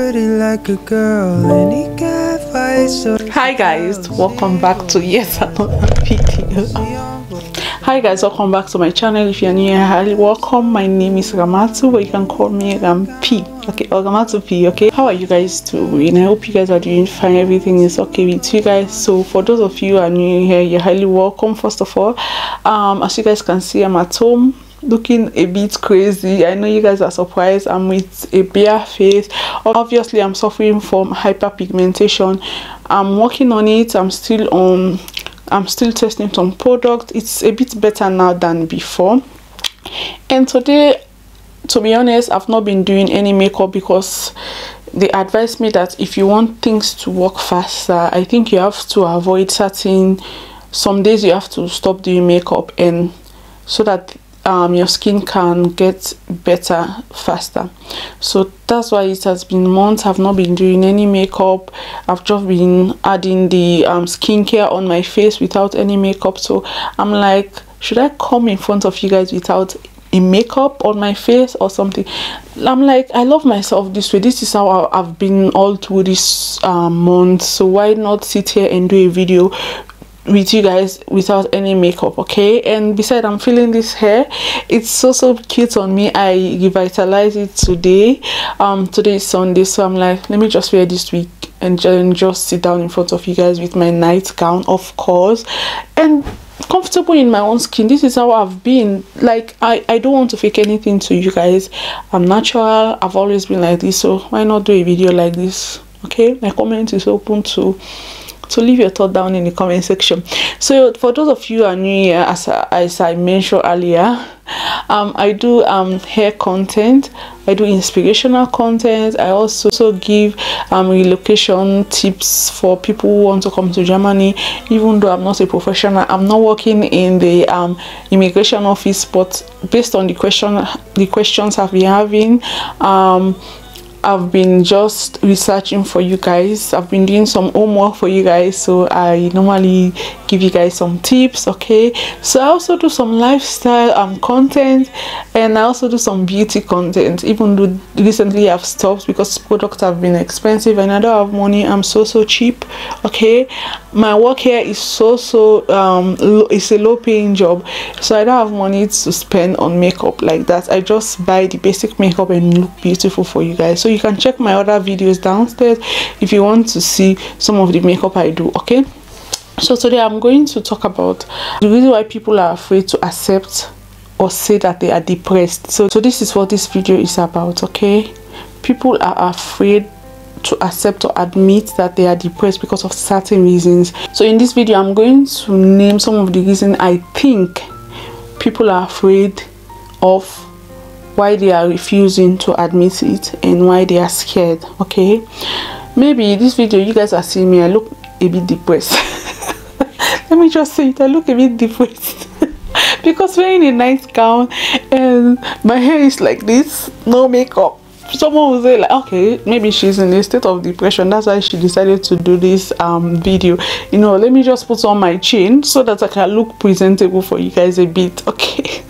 pretty like a girl, and he got fights. Hi guys, welcome back to yet another video. Hi guys, welcome back to my channel. If you're new here, highly welcome. My name is Ramatu, but you can call me P. Okay, or Ramatu P. Okay, how are you guys doing? I hope you guys are doing fine. Everything is okay with you guys. So for those of you who are new here, you're highly welcome. First of all, as you guys can see, I'm at home looking a bit crazy. I know you guys are surprised. I'm with a bare face. Obviously I'm suffering from hyperpigmentation. I'm working on it. I'm still testing some products. It's a bit better now than before. And today, to be honest, I've not been doing any makeup because they advised me that if you want things to work faster, I think you have to avoid some days you have to stop doing makeup, and so that your skin can get better faster. So that's why it has been months I've not been doing any makeup. I've just been adding the skincare on my face without any makeup. So I'm like, should I come in front of you guys without a makeup on my face or something? I'm like, I love myself this way. This is how I've been all through this month. So why not sit here and do a video with you guys without any makeup? Okay. And besides, I'm feeling this hair, it's so cute on me. I revitalized it today. Today is Sunday, so I'm like, let me just wear this week and just sit down in front of you guys with my nightgown, of course, and comfortable in my own skin. This is how I've been. Like, I don't want to fake anything to you guys. I'm natural. I've always been like this, so why not do a video like this? Okay, my comment is open to leave your thought down in the comment section. So for those of you who are new here, as I mentioned earlier, I do hair content, I do inspirational content. I also give relocation tips for people who want to come to Germany. Even though I'm not a professional, I'm not working in the immigration office, but based on the questions I've been having, I've been just researching for you guys. I've been doing some homework for you guys, so I normally give you guys some tips. Okay, so I also do some lifestyle content, and I also do some beauty content, even though recently I've stopped because products have been expensive and I don't have money. I'm so cheap. Okay, my work here is it's a low paying job, so I don't have money to spend on makeup like that. I just buy the basic makeup and look beautiful for you guys. So you can check my other videos downstairs if you want to see some of the makeup I do. Okay, so today I'm going to talk about the reason why people are afraid to accept or say that they are depressed. So this is what this video is about. Okay, people are afraid to accept or admit that they are depressed because of certain reasons. So in this video I'm going to name some of the reasons I think people are afraid of, why they are refusing to admit it, and why they are scared. Okay, maybe this video you guys are seeing me, I look a bit depressed. Let me just say it, I look a bit depressed because wearing a nice gown and my hair is like this, no makeup. Someone will say like, okay, maybe she's in a state of depression, that's why she decided to do this video. You know, let me just put on my chain so that I can look presentable for you guys a bit. Okay.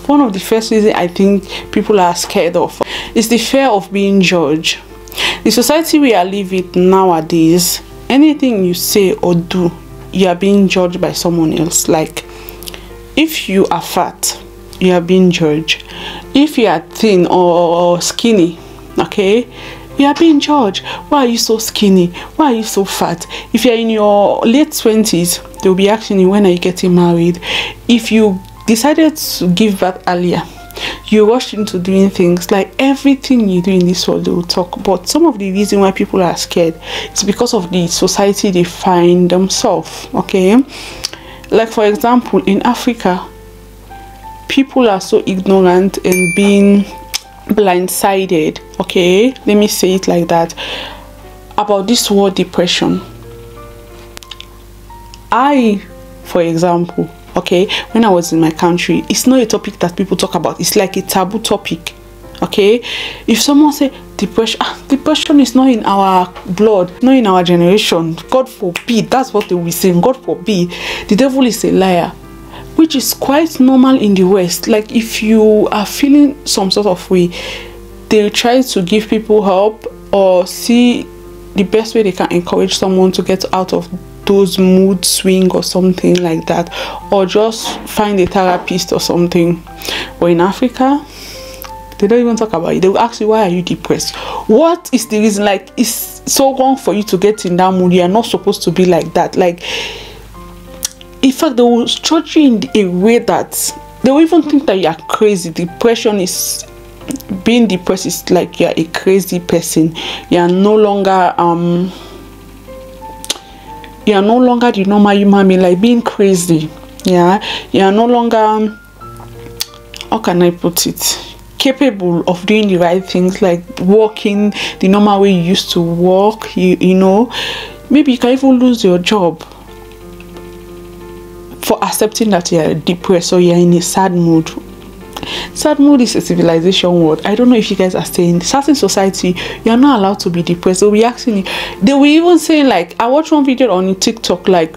One of the first reasons I think people are scared of is the fear of being judged. The society we are living nowadays, anything you say or do, you are being judged by someone else. Like, if you are fat, you are being judged. If you are thin or skinny, okay, you are being judged. Why are you so skinny? Why are you so fat? If you're in your late 20s, they'll be asking you, when are you getting married? If you decided to give birth earlier, you rush into doing things. Like, everything you do in this world, they will talk. But some of the reason why people are scared is because of the society they find themselves. Okay, like for example, in Africa, people are so ignorant and being blindsided, okay, let me say it like that, about this word depression. For example, okay, when I was in my country, it's not a topic that people talk about. It's like a taboo topic. Okay, if someone say depression is not in our blood, not in our generation, God forbid, that's what they will be saying, God forbid, the devil is a liar. which is quite normal in the West. Like if you are feeling some sort of way, they try to give people help or see the best way they can encourage someone to get out of those mood swing or something like that, or just find a therapist or something. But in Africa, they don't even talk about it. They will ask you, why are you depressed? What is the reason? Like, it's so wrong for you to get in that mood. You are not supposed to be like that. Like, in fact, they will judge you in a way that they will even think that you are crazy. Depression is, being depressed is like you are a crazy person. You are no longer the normal human being, like being crazy. Yeah, you are no longer, how can I put it, capable of doing the right things, like walking the normal way you used to walk. You know, maybe you can even lose your job for accepting that you are depressed or you are in a sad mood. Sad mood is a civilization word. I don't know if you guys are saying, certain society, you are not allowed to be depressed. They'll be asking you, they will even say, like, I watched one video on TikTok, like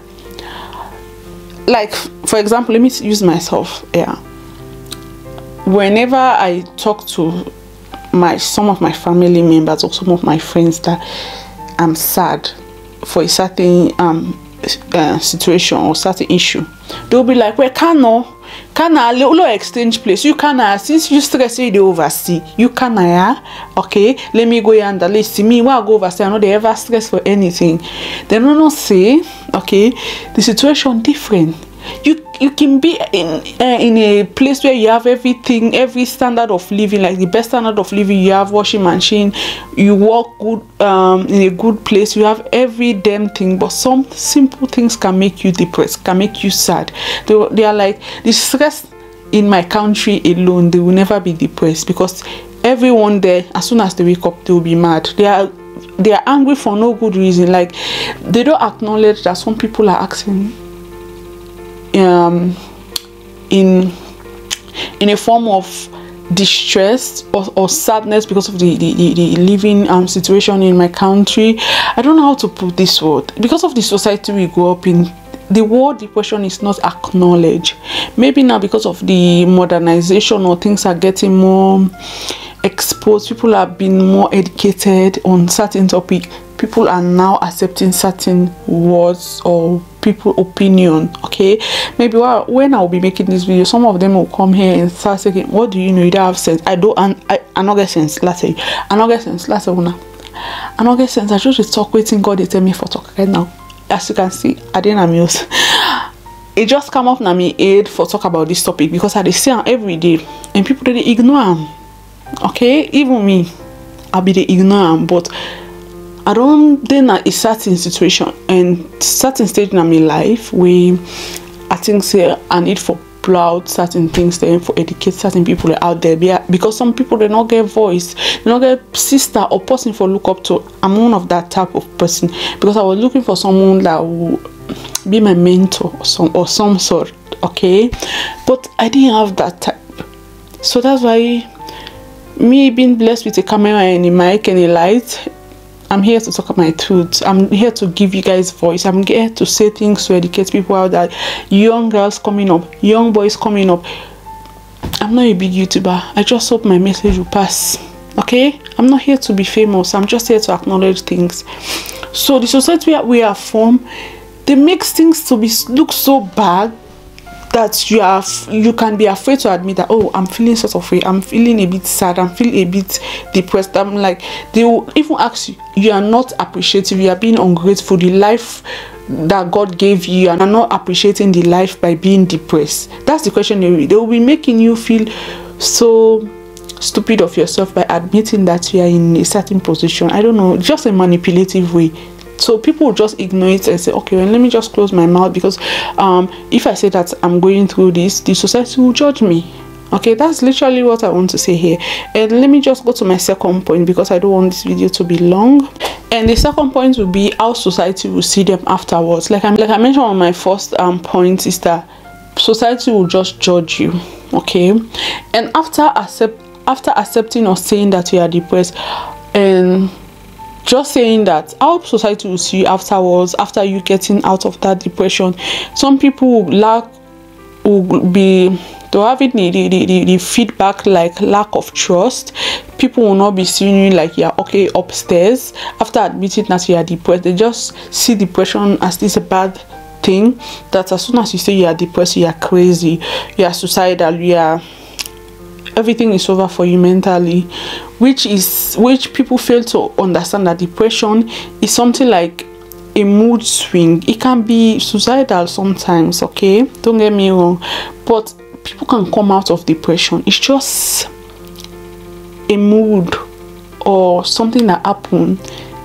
for example, let me use myself. Yeah, whenever I talk to some of my family members or some of my friends that I'm sad for a certain situation or certain issue, they'll be like, well, can a little exchange place, you can, since you stress you, they oversee, you can, yeah, okay, let me go and the list. See me, while I go oversee, I know they ever stress for anything. They don't know say, okay, the situation different. You can be in a place where you have everything, every standard of living, like the best standard of living. You have washing machine, you work good, in a good place, you have every damn thing. But some simple things can make you depressed, can make you sad. They are like, the stress in my country alone, they will never be depressed, because everyone there, as soon as they wake up, they will be mad. They are angry for no good reason. Like, they don't acknowledge that some people are acting in a form of distress or sadness because of the living situation in my country. I don't know how to put this word. Because of the society we grew up in, the word depression is not acknowledged. Maybe now because of the modernization, or things are getting more exposed, people are being more educated on certain topic, people are now accepting certain words or people opinion. Okay, maybe when I'll be making this video, some of them will come here and start saying, what do you know, you don't have sense. I not get sense. Let's say I not get sense. Let's say I not get sense. I just talk waiting God they tell me for talk right now. As you can see, I didn't amuse. It just come up na me aid for talk about this topic, because I see them every day and people they ignore them. Okay, even me, I'll be the ignore them, but I don't then a certain situation and certain stage in my life where I think say I need for pull out certain things then for educate certain people out there, because some people they not get voice, they not get sister or person for look up to. I'm one of that type of person, because I was looking for someone that will be my mentor or some sort. Okay, but I didn't have that type, so that's why me being blessed with a camera and a mic and a light, I'm here to talk about my truth. I'm here to give you guys voice. I'm here to say things to educate people out there. Young girls coming up, young boys coming up. I'm not a big YouTuber. I just hope my message will pass. Okay, I'm not here to be famous. I'm just here to acknowledge things. So the society we are from, they make things to be look so bad that you can be afraid to admit that, oh, I'm feeling sort of way, I'm feeling a bit sad, I'm feeling a bit depressed. I'm like, they will even ask you, you are not appreciative, you are being ungrateful. The life that God gave you, and are not appreciating the life by being depressed. That's the question they will be making you feel so stupid of yourself by admitting that you are in a certain position. I don't know, just a manipulative way. So people will just ignore it and say, okay, well, let me just close my mouth, because if I say that I'm going through this, the society will judge me. Okay, that's literally what I want to say here. And let me just go to my second point, because I don't want this video to be long. And the second point will be how society will see them afterwards. Like I mentioned on my first point, is that society will just judge you. Okay, and after accepting or saying that you are depressed, and just saying that, how society will see you afterwards, after you getting out of that depression, some people will be they'll have it the feedback like lack of trust. People will not be seeing you like you're okay upstairs after admitting that you are depressed. They just see depression as this bad thing, that as soon as you say you are depressed, you are crazy, you are suicidal, you are, everything is over for you mentally, which people fail to understand that depression is something like a mood swing. It can be suicidal sometimes, okay, don't get me wrong, but people can come out of depression. It's just a mood or something that happened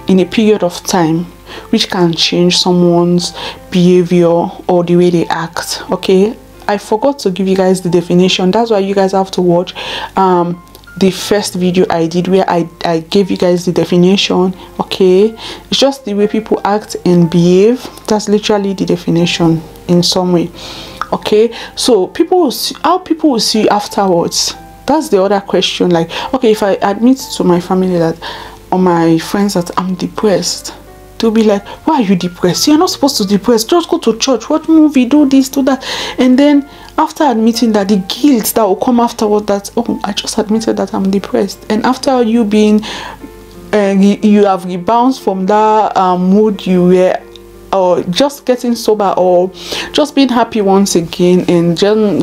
in a period of time which can change someone's behavior or the way they act. Okay, I forgot to give you guys the definition. That's why you guys have to watch the first video I did where I gave you guys the definition. Okay, it's just the way people act and behave. That's literally the definition in some way. Okay, so people will see, how people will see you afterwards. That's the other question. Like, okay, if I admit to my family that, or my friends, that I'm depressed, they'll be like, why are you depressed? You're not supposed to be depressed. Just go to church, watch movie, do this, do that. And then after admitting that, the guilt that will come afterward, that, oh, I just admitted that I'm depressed. And after you being you have rebounded from that mood you were, or just getting sober, or just being happy once again, and then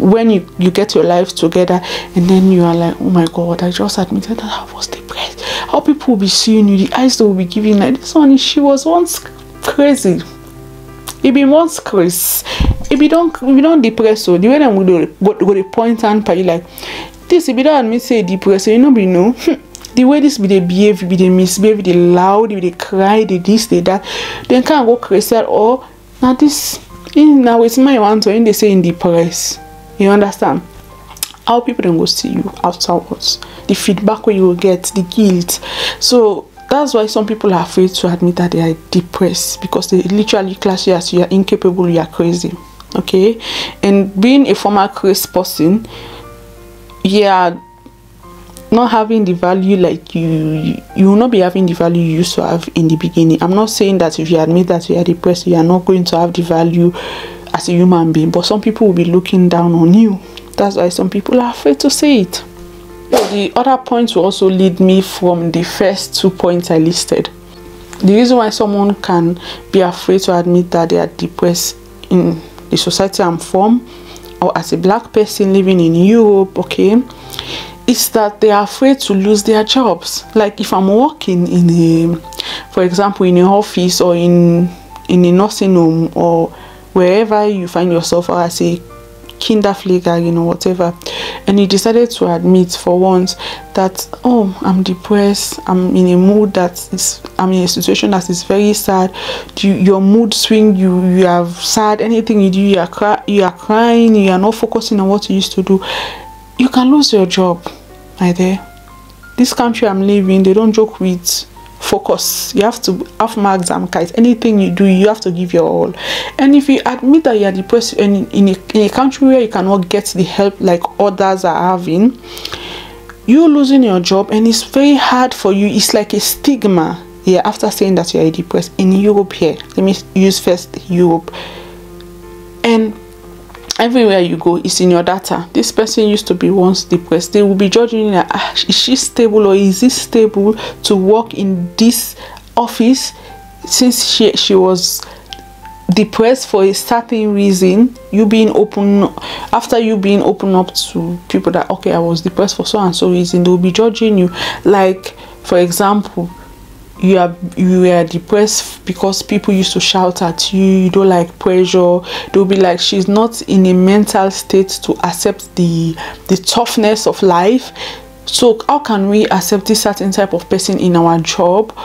when you get your life together, and then you are like, oh my god, I just admitted that I was depressed. How people will be seeing you, the eyes they will be giving, like, this one, she was once crazy, it be once crazy, if you don't depressed, so the way them go the point and pay like this, if you don't admit say depressed, you know, be no the way this be they behave, be they misbehave, they loud, they cry, they this, they that, then can't go crazy. Or now this now it's my one to when they say in depressed. You understand? How people don't go see you afterwards, the feedback where you will get, the guilt. So that's why some people are afraid to admit that they are depressed, because they literally class you as you are incapable, you are crazy. Okay, and being a former crazy person, yeah, not having the value like you will not be having the value you used to have in the beginning. I'm not saying that if you admit that you are depressed, you are not going to have the value as a human being, but some people will be looking down on you. That's why some people are afraid to say it. So the other points will also lead me from the first 2 points I listed. The reason why someone can be afraid to admit that they are depressed in the society I'm from, or as a black person living in Europe, okay, is that they are afraid to lose their jobs. Like if I'm working in a, for example, in an office, or in a nursing home, or wherever you find yourself, or as a kinderpfleger, you know, whatever, and you decided to admit for once that, oh, I'm depressed, I'm in a mood that is, I'm in a situation that is very sad, your mood swing, you are sad, anything you do, you are crying, you are not focusing on what you used to do, you can lose your job. Right there, this country I'm living, they don't joke with focus. You have to have marks and kites. Anything you do, you have to give your all. And if you admit that you are depressed, and in a country where you cannot get the help like others are having, you're losing your job, and it's very hard for you. It's like a stigma. Yeah, after saying that you are depressed in Europe here, let me use first Europe, and everywhere you go, it's in your data. This person used to be once depressed. They will be judging you like, is she stable, or is this stable to work in this office, since she was depressed for a certain reason. You being open, after you being open up to people that, okay, I was depressed for so and so reason, they will be judging you. Like, for example, you were depressed because people used to shout at you, you don't like pressure. They'll be like, she's not in a mental state to accept the toughness of life, so how can we accept this certain type of person in our job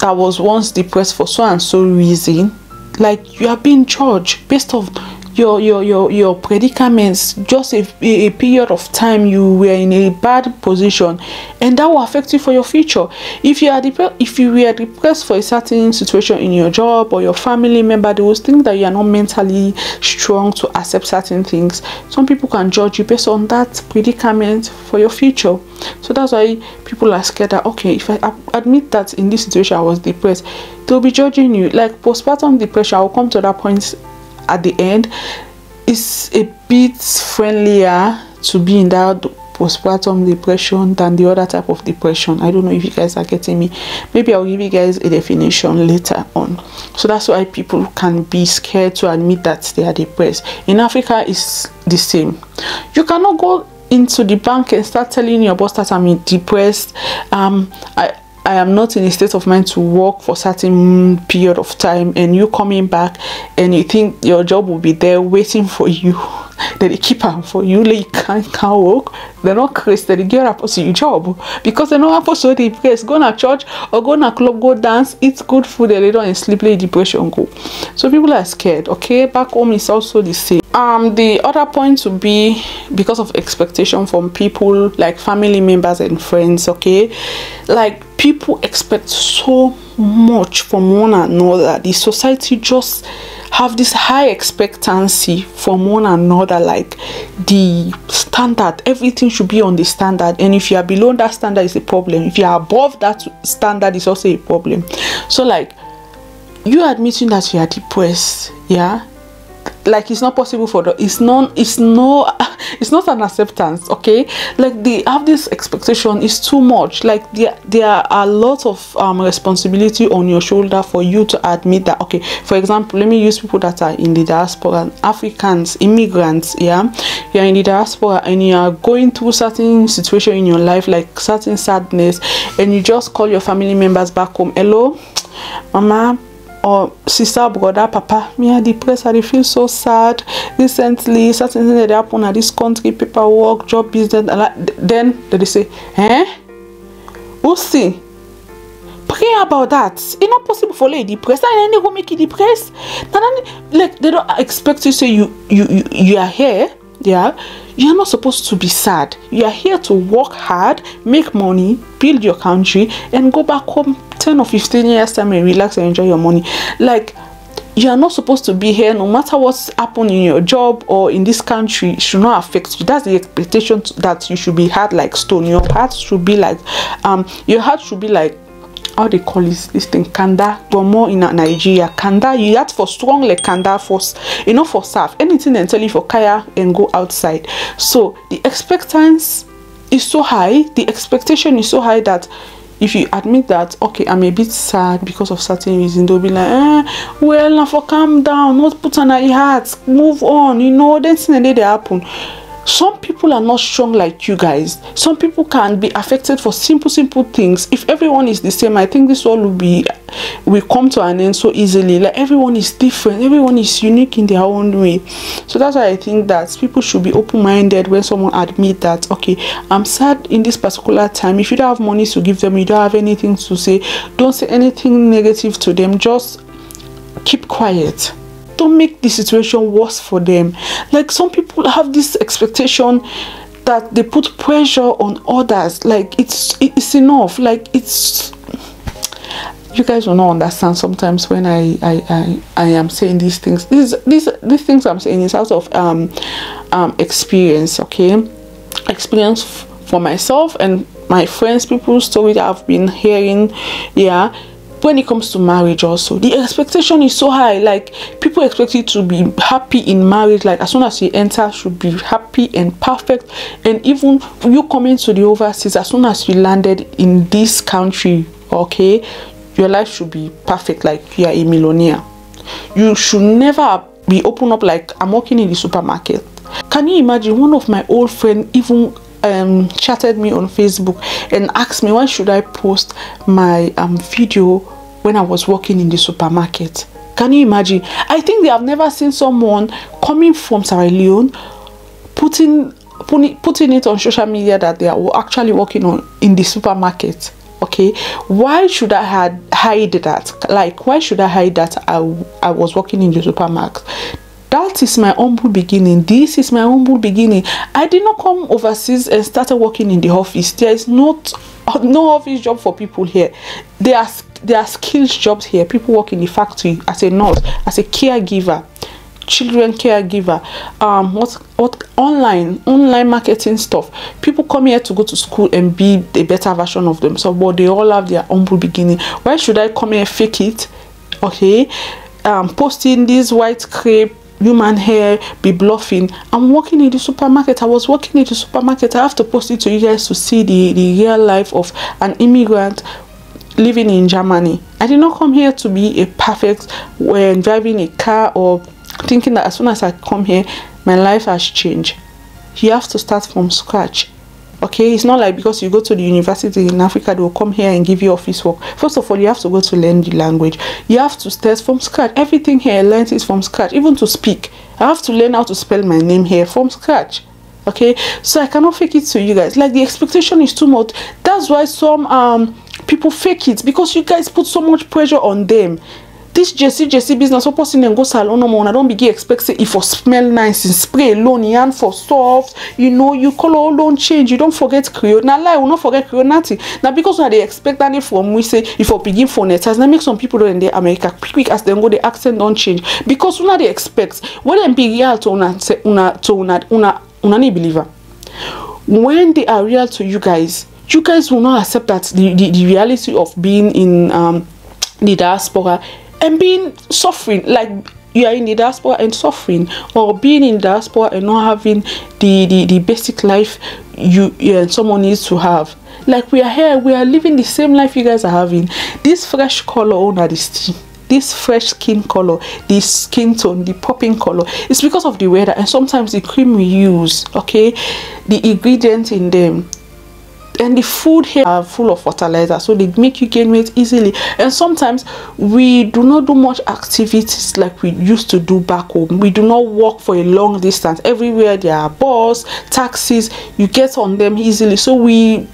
that was once depressed for so and so reason? Like, you are being judged based off your predicaments, just a period of time you were in a bad position, and that will affect you for your future. If you were depressed for a certain situation in your job or your family member, they will think that you are not mentally strong to accept certain things. Some people can judge you based on that predicament for your future. So that's why people are scared that, okay, if I admit that in this situation I was depressed, they'll be judging you. Like postpartum depression, I'll come to that point at the end. it's a bit friendlier to be in that postpartum depression than the other type of depression. I don't know if you guys are getting me. Maybe I'll give you guys a definition later on. So that's why people can be scared to admit that they are depressed. In Africa, it's the same. You cannot go into the bank and start telling your boss that I'm depressed. I am not in a state of mind to work for a certain period of time, and you coming back and you think your job will be there waiting for you. Then they keep on for you, like you can't work. They're not crazy, they get up to your job because they're not supposed to depressed. Go to church or go to club, go dance, eat good food, and they don't sleep, like depression go. So people are scared. Okay, back home is also the same. The other point would be because of expectation from people like family members and friends. Okay, like people expect so much from one another. The society just have this high expectancy from one another, like the standard, everything should be on the standard, and if you are below that standard is a problem. If you are above that standard is also a problem. So like you admitting that you are depressed, yeah, like it's not possible for the it's not an acceptance. Okay, like they have this expectation is too much. Like there are a lot of responsibility on your shoulder for you to admit that. Okay, for example, let me use people that are in the diaspora, Africans, immigrants. Yeah, you're in the diaspora and you are going through certain situation in your life, like certain sadness, and you just call your family members back home. Hello, mama or sister, brother, papa, me are depressed, I feel so sad recently, certain things that happen at this country, paperwork, job, business, then they say, we'll see. Pray about that. It's not possible for you depressed. And then they make you depressed. Like they don't expect you to say you are here. Yeah, you're not supposed to be sad. You are here to work hard, make money, build your country, and go back home 10 or 15 years time and relax and enjoy your money. Like you are not supposed to be here. No matter what's happening in your job or in this country, it should not affect you. That's the expectation, that you should be hard like stone. Your heart should be like how they call this thing, kanda, but more in Nigeria. Kanda, you have for strong like kanda, for enough for staff. Anything and tell you for kaya and go outside. So the expectance is so high, the expectation is so high that if you admit that, okay, I'm a bit sad because of certain reasons, they'll be like, well, now for calm down, not put on your heart, move on, you know, then they happen. Some people are not strong like you guys. Some people can be affected for simple things. If everyone is the same, I think this all will come to an end so easily. Like everyone is different, everyone is unique in their own way. So that's why I think that people should be open-minded when someone admit that, okay, I'm sad in this particular time. If you don't have money to give them, you don't have anything to say, don't say anything negative to them, just keep quiet. Don't make the situation worse for them. Like some people have this expectation that they put pressure on others, like it's enough, like it's, you guys will not understand sometimes when I am saying these things. These things I'm saying is out of experience. Okay, experience for myself and my friends, people's story that I've been hearing. Yeah, when it comes to marriage also, the expectation is so high. Like people expect you to be happy in marriage, like as soon as you enter should be happy and perfect. And even you coming to the overseas, as soon as you landed in this country, okay, your life should be perfect, like you are a millionaire. You should never be open up like I'm working in the supermarket. Can you imagine? One of my old friends even chatted me on Facebook and asked me, why should I post my video when I was working in the supermarket? Can you imagine? I think they have never seen someone coming from Sierra Leone putting it on social media that they are actually working in the supermarket. Okay, why should I hide that? Like, why should I hide that I was working in the supermarket? That is my humble beginning. This is my humble beginning. I did not come overseas and started working in the office. There is no office job for people here. There are skills jobs here. People work in the factory as a nurse, as a caregiver, children caregiver, what online marketing stuff. People come here to go to school and be a better version of themselves, but they all have their humble beginning. Why should I come here fake it? Okay, posting this white crepe human hair, be bluffing. I'm working in the supermarket. I was working in the supermarket. I have to post it to you guys to see the real life of an immigrant living in Germany. I did not come here to be a perfect when driving a car or thinking that as soon as I come here my life has changed. You have to start from scratch. Okay, it's not like because you go to the university in Africa, they will come here and give you office work. First of all, you have to go to learn the language. You have to start from scratch. Everything here I learned is from scratch. Even to speak, I have to learn how to spell my name here from scratch. Okay, so I cannot fake it to you guys. Like, the expectation is too much. That's why some people fake it, because you guys put so much pressure on them. This Jesse business, what person and go salon no more. I don't begin expect say if for smell nice and spray alone and for soft, you know, you color don't change. You don't forget Creole. Now lie, will not forget Creole nothing. Now because when they expect that from we say if for begin for letters, that make some people in the America quick as them go the accent don't change. Because when they expect when them be real to una believer. When they are real to you guys will not accept that the reality of being in the diaspora and being suffering, like you are in the diaspora and suffering, or being in the diaspora and not having the basic life someone needs to have. Like, we are here, we are living the same life you guys are having. This fresh color on this fresh skin color, this skin tone, the popping color, it's because of the weather and sometimes the cream we use, okay, the ingredients in them. And the food here are full of fertilizer, so they make you gain weight easily. And sometimes we do not do much activities like we used to do back home. We do not walk for a long distance. Everywhere there are bus, taxis, you get on them easily. So we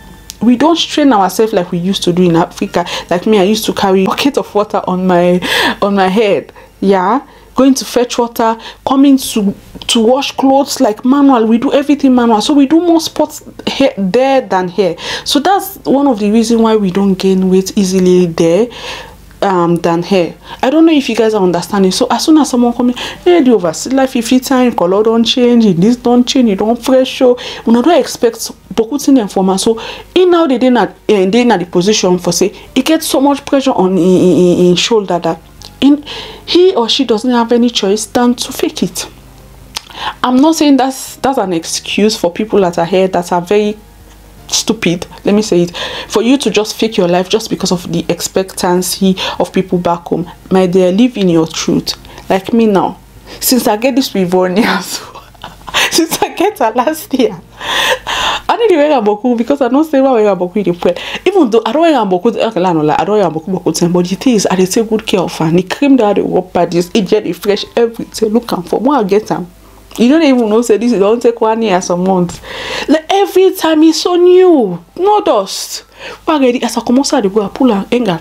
don't strain ourselves like we used to do in Africa. Like me, I used to carry a bucket of water on my head, yeah, going to fetch water, coming to wash clothes, like manual. We do everything manual, so we do more sports here there than here. So that's one of the reasons why we don't gain weight easily there than here. I don't know if you guys are understanding. So as soon as someone come in, hey, the overseas life, if you time color don't change, this don't change, you don't fresh show, we don't expect bokutin informa. So in now they not the position for say it gets so much pressure on in shoulder that he or she doesn't have any choice than to fake it. I'm not saying that's an excuse for people that are here that are very stupid, let me say it, for you to just fake your life just because of the expectancy of people back home. My dear, live in your truth. Like me now, since I get this Rivonia, since I get her last year, I need to wear a boku because I don't say why wear a boku in the point. Even though I don't wear a boku, I don't wear a boku, but the thing is, I take good care of her. The cream that they work by this, it get fresh everything. Look and for more I get them. You don't even know, say this, it don't take 1 year or some months. Like every time it's so new, no dust. As I come outside, they go pull her anger.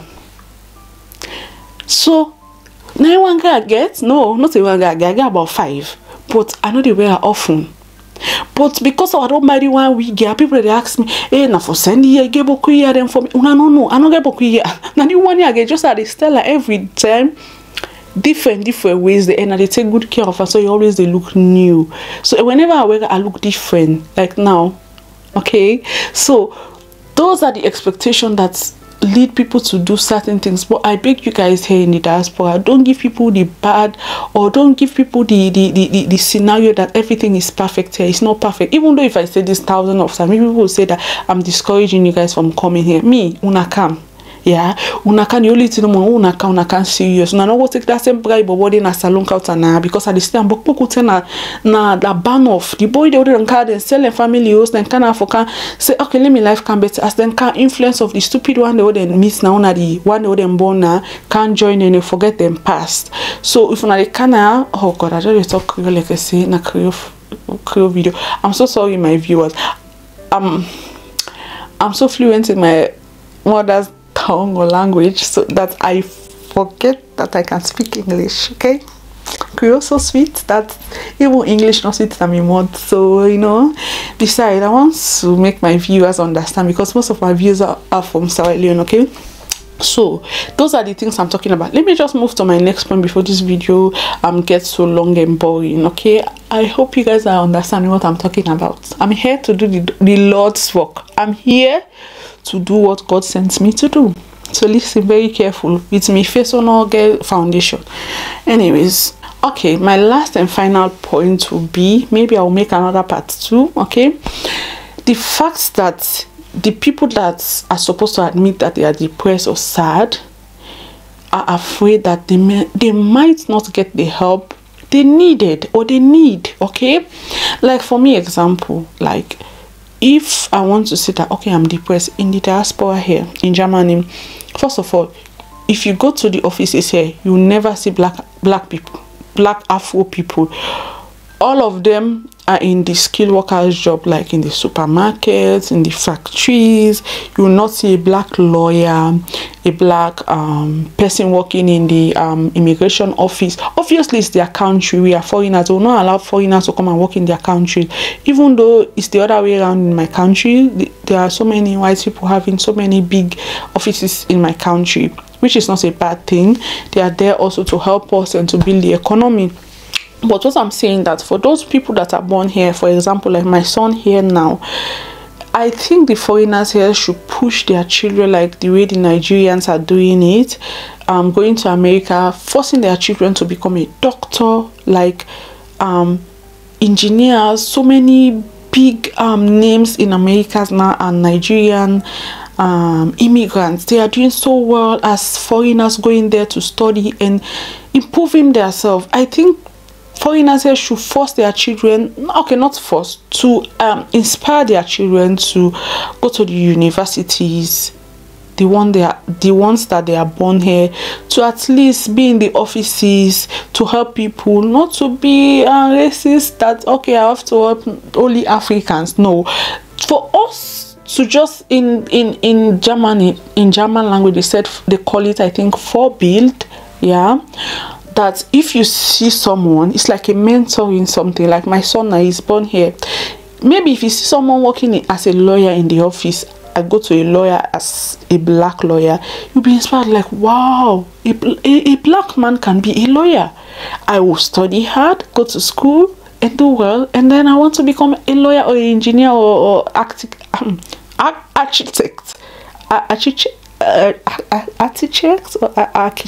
So now one guy get, no, not a one guy, I get about 5, but I know they wear often. But because I don't marry one week, people they ask me, hey, na for send here, get boku here then for me. No, I don't get boku here. Now the 1 year I get just at the Stella every time. Different ways and they take good care of her, so you always they look new. So whenever I wear, I look different, like now. Okay, so those are the expectations that lead people to do certain things. But I beg you guys here in the diaspora, don't give people the bad, or don't give people the scenario that everything is perfect here. It's not perfect. Even though if I say this thousands of times, people will say that I'm discouraging you guys from coming here. Me, una come. Yeah, una can you only tell me una can serious. Una no go take that same bribe body na salon counter na because at the stand book na the ban off the boy they order card and sell family house then can for can say okay let me life can better as then can influence of the stupid one they would miss now na the one they would born na can't join and forget them past. So if una the can oh god I just talk Creole like I say na Creole video. I'm so sorry my viewers. I'm so fluent in my mother's tongue or language so that I forget that I can speak English. Okay, Creole so sweet that even English not sweet than me more. So you know, besides I want to make my viewers understand because most of my viewers are from Leone. Okay, so those are the things I'm talking about. Let me just move to my next point before this video gets so long and boring. Okay, I hope you guys are understanding what I'm talking about. I'm here to do the Lord's work. I'm here to do what God sends me to do. So listen very careful with me face on all girl foundation. Anyways, Okay, my last and final point will be, maybe I'll make another part 2. Okay, the fact that the people that are supposed to admit that they are depressed or sad are afraid that they might not get the help they needed or they need. Okay, like for me, example, like if I want to say that, okay, I'm depressed in the diaspora here in Germany, first of all, if you go to the offices here, you will never see black people, black Afro people. All of them are in the skilled workers job, like in the supermarkets, in the factories. You will not see a black lawyer, a black person working in the immigration office. Obviously, it's their country. We are foreigners. They will not allow foreigners to come and work in their country. Even though it's the other way around in my country, there are so many white people having so many big offices in my country, which is not a bad thing. They are there also to help us and to build the economy. But what I'm saying, that for those people that are born here, for example, like my son here now, I think the foreigners here should push their children like the way the Nigerians are doing it, going to America, forcing their children to become a doctor, like engineers. So many big names in America now are Nigerian immigrants. They are doing so well as foreigners going there to study and improving themselves. I think foreigners here should force their children, okay, not force, to inspire their children to go to the universities, the ones that they are born here, to at least be in the offices, to help people, not to be racist that, okay, I have to help only Africans. No, for us to just in Germany, in German language, they call it, I think, Vorbild, yeah, that if you see someone, it's like a mentor in something. Like my son now is born here. Maybe if you see someone working as a lawyer in the office, I go to a lawyer as a black lawyer, you'll be inspired, like, wow, a black man can be a lawyer. I will study hard, go to school and do well, and then I want to become a lawyer or an engineer or architect.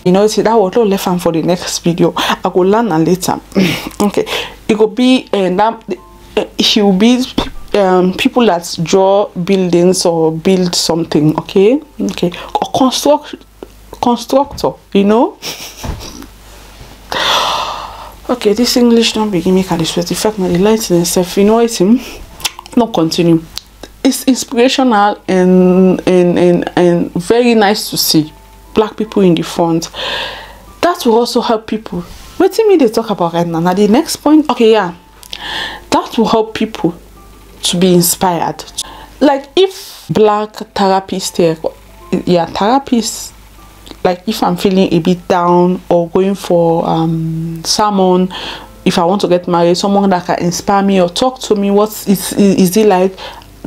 You know, see, that was all left for the next video. I will learn later. Okay, it will be he will be people that draw buildings or build something. Okay, or constructor, you know. Okay, this English don't begin me kind of sweat. In fact, my lighting and stuff, you know, it's not continue. It's inspirational and very nice to see black people in the front. That will also help people. What do you mean they talk about right now? Now the next point, okay, yeah, that will help people to be inspired. Like if black therapists here, yeah, therapists, like if I'm feeling a bit down or going for sermon, if I want to get married, someone that can inspire me or talk to me, what is it like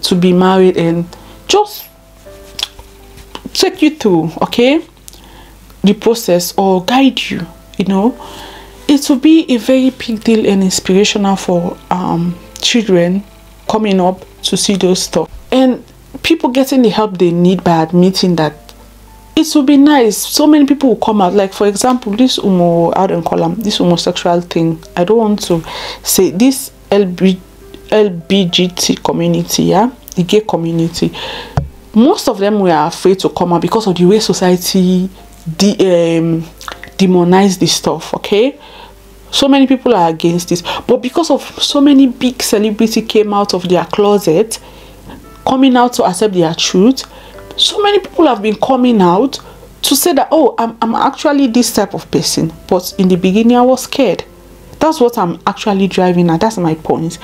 to be married, and just take you through, okay, the process, or guide you, you know, it will be a very big deal and inspirational for children coming up to see those stuff, and people getting the help they need by admitting that. It will be nice. So many people will come out. Like for example, this this homosexual thing, I don't want to say this LBGT community, yeah, the gay community, most of them were afraid to come out because of the way society demonize this stuff. Okay, so many people are against this, but because of so many big celebrities came out of their closet, coming out to accept their truth, so many people have been coming out to say that, oh, I'm actually this type of person, but in the beginning I was scared. That's what I'm actually driving at. That's my point.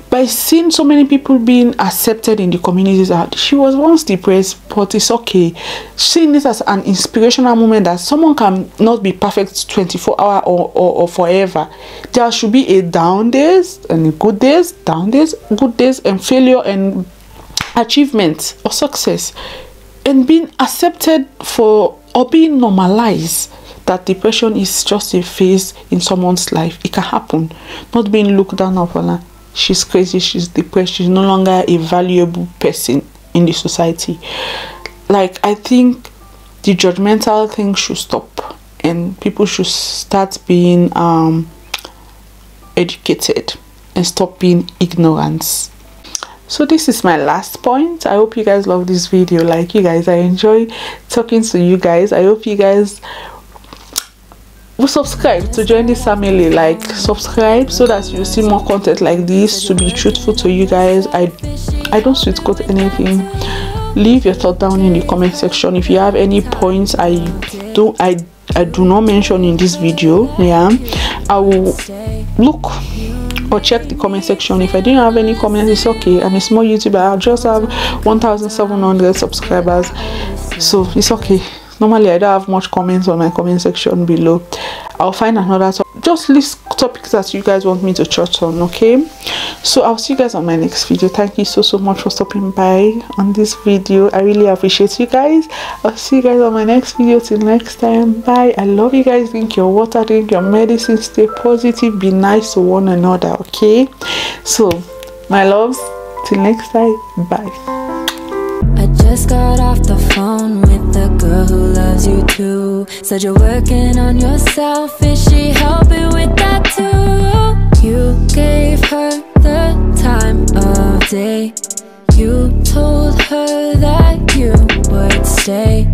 By seeing so many people being accepted in the communities, that she was once depressed, but it's okay. Seeing this as an inspirational moment that someone can not be perfect 24 hours or forever. There should be a down days and good days, down days, good days, and failure and achievement or success, and being accepted for, or being normalized, that depression is just a phase in someone's life. It can happen. Not being looked down upon. She's crazy, she's depressed, she's no longer a valuable person in the society. Like, I think the judgmental thing should stop, and people should start being educated and stop being ignorant. So this is my last point. I hope you guys love this video. Like you guys, I enjoy talking to you guys. I hope you guys will subscribe to join this family. Like subscribe so that you see more content like this. To be truthful to you guys, I don't sweet quote anything. Leave your thought down in the comment section. If you have any points I do not mention in this video, yeah, I will look or check the comment section. If I didn't have any comments, it's okay. I'm a small YouTuber. I just have 1,700 subscribers, so it's okay. Normally I don't have much comments on my comment section below. I'll find another topic. Just list topics that you guys want me to touch on, okay? So I'll see you guys on my next video. Thank you so much for stopping by on this video. I really appreciate you guys. I'll see you guys on my next video. Till next time, bye. I love you guys. Drink your water, drink your medicine, stay positive, be nice to one another, okay? So my loves, till next time, bye. I just got off the phone with the girl who loves you too. Said you're working on yourself, is she helping with that too? You gave her the time of day. You told her that you would stay.